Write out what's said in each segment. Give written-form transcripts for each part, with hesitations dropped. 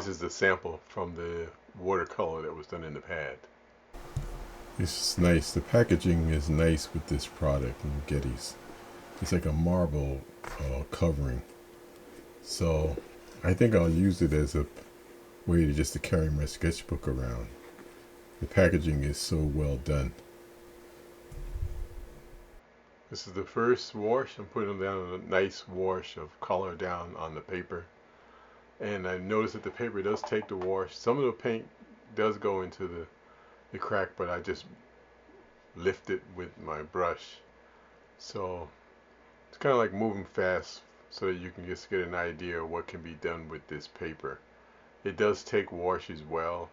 is the sample from the watercolor that was done in the pad. It's nice. The packaging is nice with this product in Getty's. It's like a marble covering. So I think I'll use it as a way to just to carry my sketchbook around. The packaging is so well done. This is the first wash. I'm putting down a nice wash of color down on the paper. And I noticed that the paper does take the wash. Some of the paint does go into the crack, but I just lift it with my brush. So it's kind of like moving fast so that you can just get an idea of what can be done with this paper. It does take wash as well.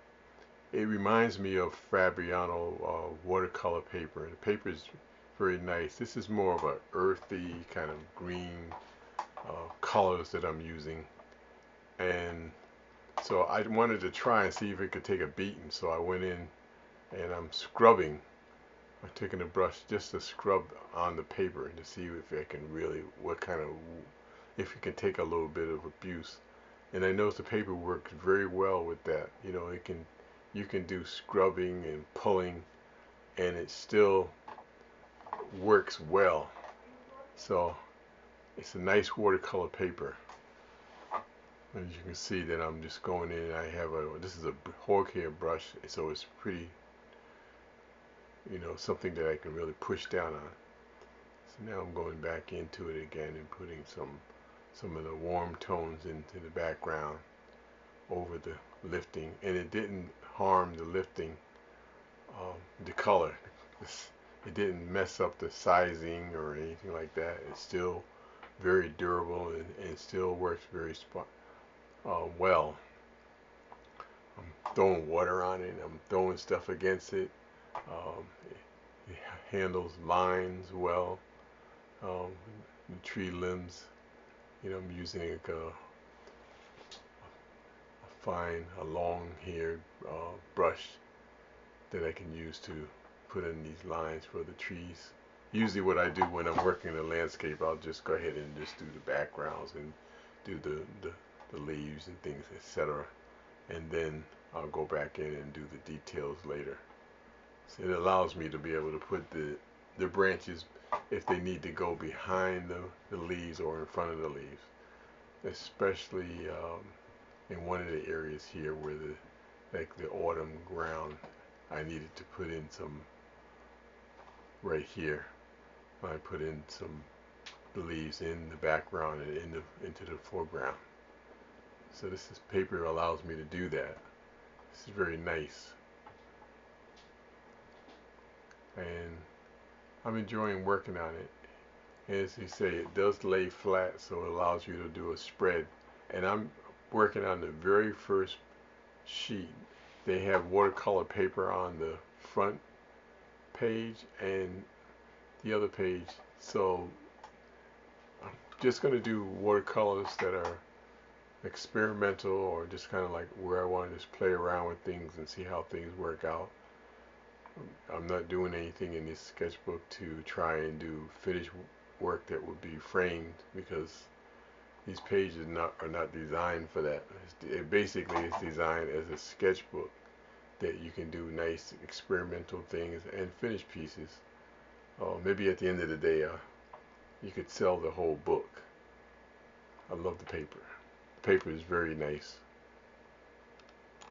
It reminds me of Fabriano watercolor paper. The paper is very nice. This is more of a earthy kind of green colors that I'm using. And so I wanted to try and see if it could take a beating. So I went in and I'm scrubbing. I'm taking a brush just to scrub on the paper to see if I can really, if it can take a little bit of abuse. And I noticed the paper works very well with that. You know, you can do scrubbing and pulling, and it still works well. So it's a nice watercolor paper. As you can see that I'm just going in. This is a horsehair brush, so it's pretty, something that I can really push down on. So now I'm going back into it again and putting some of the warm tones into the background over the lifting, and it didn't harm the lifting, the color. It didn't mess up the sizing or anything like that. It's still very durable and still works very well. I'm throwing water on it. I'm throwing stuff against it. It handles lines well. The tree limbs. I'm using a long-haired brush that I can use to put in these lines for the trees. Usually what I do when I'm working in the landscape, I'll just go ahead and just do the backgrounds and do the leaves and things, etc. And then I'll go back in and do the details later. So it allows me to be able to put the branches if they need to go behind the leaves or in front of the leaves. Especially in one of the areas here where the autumn ground, I needed to put in some right here. I put in some leaves in the background and into the foreground. So this paper allows me to do that. This is very nice. And I'm enjoying working on it. As you say, it does lay flat, so it allows you to do a spread. And I'm working on the very first sheet. They have watercolor paper on the front page and the other page. So I'm just going to do watercolors that are experimental, or just kind of like where I want to just play around with things and see how things work out. I'm not doing anything in this sketchbook to try and do finished work that would be framed, because these pages are not designed for that. It basically is designed as a sketchbook that you can do nice experimental things and finished pieces. Maybe at the end of the day, you could sell the whole book. I love the paper. The paper is very nice.